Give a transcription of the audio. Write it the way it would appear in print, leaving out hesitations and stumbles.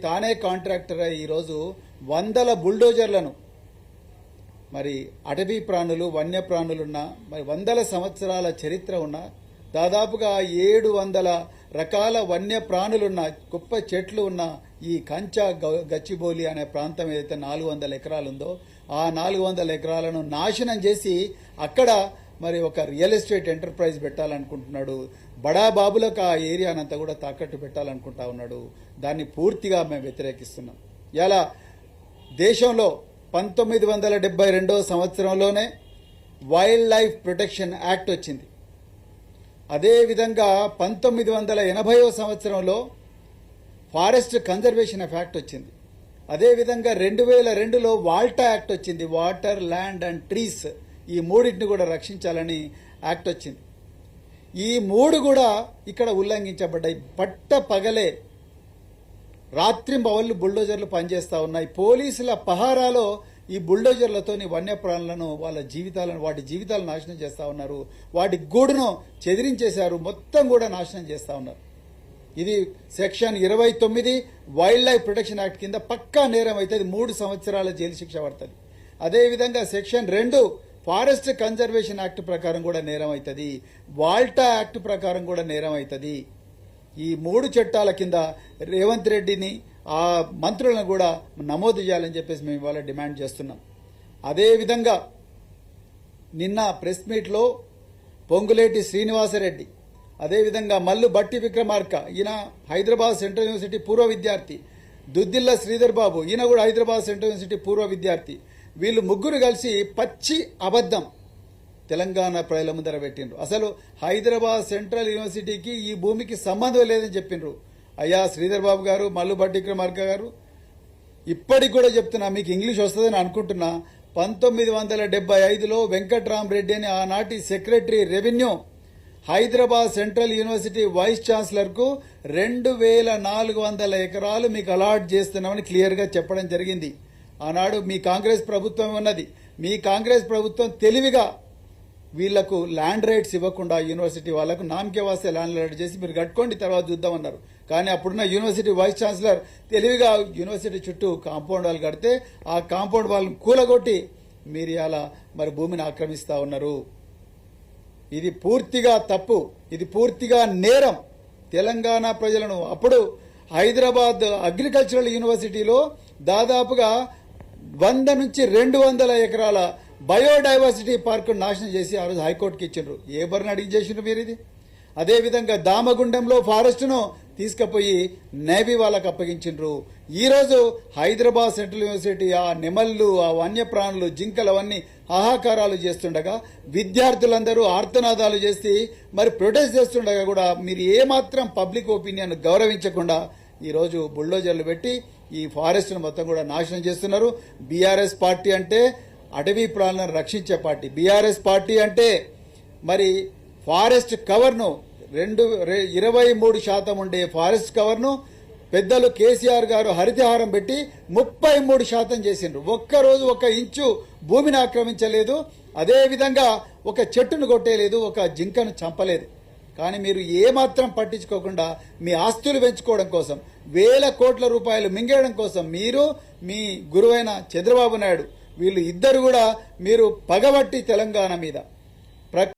తానే కాంట్రాక్టర్ అయి ఈరోజు వందల బుల్డోజర్లను మరి అటవీ ప్రాణులు వన్యప్రాణులున్న మరి వందల సంవత్సరాల చరిత్ర ఉన్న దాదాపుగా 700 రకాల వన్యప్రాణులున్న గొప్ప చెట్లు ఉన్న ఈ కంచా గచ్చిబౌలి అనే ప్రాంతం ఏదైతే 400 ఎకరాలు ఉందో ఆ 400 ఎకరాలను నాశనం చేసి అక్కడ మరి ఒక రియల్ ఎస్టేట్ ఎంటర్ప్రైజ్ పెట్టాలనుకుంటున్నాడు. బడా బాబులకు ఆ ఏరియానంతా కూడా తాకట్టు పెట్టాలనుకుంటా ఉన్నాడు. దాన్ని పూర్తిగా మేము వ్యతిరేకిస్తున్నాం. ఇలా దేశంలో 1972 సంవత్సరంలోనే వైల్డ్ లైఫ్ ప్రొటెక్షన్ యాక్ట్ వచ్చింది. అదేవిధంగా 1980 సంవత్సరంలో ఫారెస్ట్ కన్జర్వేషన్ యాక్ట్ వచ్చింది. అదేవిధంగా 2002లో వాల్టా యాక్ట్ వచ్చింది. వాటర్, ల్యాండ్ అండ్ ట్రీస్ ఈ మూడింటిని కూడా రక్షించాలని యాక్ట్ వచ్చింది. ఈ మూడు కూడా ఇక్కడ ఉల్లంఘించబడ్డాయి. పట్ట పగలే రాత్రింబవళ్ళు బుల్డోజర్లు పనిచేస్తూ ఉన్నాయి. పోలీసుల పహారాలో ఈ బుల్డోజర్లతోని వన్యప్రాణులను వాటి జీవితాలను నాశనం చేస్తూ ఉన్నారు. వాటి గూడును చెదిరించేశారు. మొత్తం కూడా నాశనం చేస్తూ ఉన్నారు. ఇది section 29 wild life protection act కింద పక్కా నేరం అవుతుంది. 3 సంవత్సరాల జైలు శిక్ష పడుతుంది. అదేవిధంగా సెక్షన్ 2 ఫారెస్ట్ కన్జర్వేషన్ యాక్ట్ ప్రకారం కూడా నేరం అవుతుంది. వాల్టా యాక్ట్ ప్రకారం కూడా నేరం అవుతుంది. ఈ 3 చట్టాల కింద రేవంత్ రెడ్డిని ఆ మంత్రులను కూడా నమోదు చేయాలని చెప్పేసి మేము ఇవాళ డిమాండ్ చేస్తున్నాం. అదేవిధంగా నిన్న ప్రెస్ మీట్లో పొంగులేటి శ్రీనివాసరెడ్డి, అదేవిధంగా మల్లు బట్టి విక్రమార్క, ఈయన హైదరాబాద్ సెంట్రల్ యూనివర్సిటీ పూర్వ విద్యార్థి, దుద్దిల్ల శ్రీధర్ బాబు, ఈయన కూడా హైదరాబాద్ సెంట్రల్ యూనివర్సిటీ పూర్వ విద్యార్థి, వీళ్ళు ముగ్గురు కలిసి పచ్చి అబద్ధం తెలంగాణ ప్రజల ముందర పెట్టిండ్రు. అసలు హైదరాబాద్ సెంట్రల్ యూనివర్సిటీకి ఈ భూమికి సంబంధం లేదని చెప్పిండ్రు. అయ్యా శ్రీధర్ బాబు గారు, మల్లు బట్టి విక్రమార్క గారు, ఇప్పటికి కూడా చెప్తున్నా, మీకు ఇంగ్లీష్ వస్తుందని అనుకుంటున్నా. 1975లో వెంకట్రామరెడ్డి అని ఆనాటి secretary revenue Hyderabad central university vice ఛాన్సలర్కు 2400 ఎకరాలు మీకు అలాట్ చేస్తున్నామని క్లియర్గా చెప్పడం జరిగింది. ఆనాడు మీ కాంగ్రెస్ ప్రభుత్వం ఉన్నది. మీ కాంగ్రెస్ ప్రభుత్వం తెలివిగా వీళ్లకు ల్యాండ్ రైట్స్ ఇవ్వకుండా యూనివర్సిటీ వాళ్లకు నామకే వాస్తే ల్యాండ్ రైట్ చేసి మీరు కట్టుకోండి తర్వాత చూద్దామన్నారు. కానీ అప్పుడున్న యూనివర్సిటీ వైస్ ఛాన్సలర్ తెలివిగా యూనివర్సిటీ చుట్టూ కాంపౌండ్ వాళ్ళు కడితే ఆ కాంపౌండ్ వాళ్ళని కూలగొట్టి మీరు ఇలా మరి భూమిని ఆక్రమిస్తా ఉన్నారు. ఇది పూర్తిగా తప్పు. ఇది పూర్తిగా నేరం. తెలంగాణ ప్రజలను అప్పుడు హైదరాబాద్ అగ్రికల్చరల్ యూనివర్సిటీలో దాదాపుగా 100 నుంచి 200 ఎకరాల బయోడైవర్సిటీ పార్కు నాశనం చేసి ఆ రోజు హైకోర్టుకి ఇచ్చిండ్రు. ఏ బరిని అడిగి చేసిండ్రు మీరు ఇది? అదేవిధంగా దామగుండంలో ఫారెస్ట్ను తీసుకుపోయి నేవీ వాళ్ళకు అప్పగించిండ్రు. ఈరోజు హైదరాబాద్ సెంట్రల్ యూనివర్సిటీ ఆ నెమళ్ళు, ఆ వన్యప్రాణులు, జింకలు అవన్నీ హాహాకారాలు చేస్తుండగా విద్యార్థులందరూ ఆర్తనాదాలు చేసి మరి ప్రొటెస్ట్ చేస్తుండగా కూడా మీరు ఏమాత్రం పబ్లిక్ ఒపీనియన్ గౌరవించకుండా ఈరోజు బుల్డోజర్లు పెట్టి ఈ ఫారెస్ట్ను మొత్తం కూడా నాశనం చేస్తున్నారు. బీఆర్ఎస్ పార్టీ అంటే అటవీ ప్రాణులను రక్షించే పార్టీ. బీఆర్ఎస్ పార్టీ అంటే మరి ఫారెస్ట్ కవర్ను 23% ఉండే ఫారెస్ట్ కవర్ను పెద్దలు కేసీఆర్ గారు హరితహారం పెట్టి 33% చేసిండ్రు. ఒక్కరోజు 1 ఇంచు భూమిని ఆక్రమించలేదు. అదేవిధంగా ఒక చెట్టును కొట్టేయలేదు, ఒక జింకను చంపలేదు. కానీ మీరు ఏమాత్రం పట్టించుకోకుండా మీ ఆస్తులు పెంచుకోవడం కోసం, వేల కోట్ల రూపాయలు మింగేయడం కోసం మీరు, మీ గురువైన చంద్రబాబు నాయుడు, వీళ్ళు ఇద్దరు కూడా మీరు పగబట్టి తెలంగాణ మీద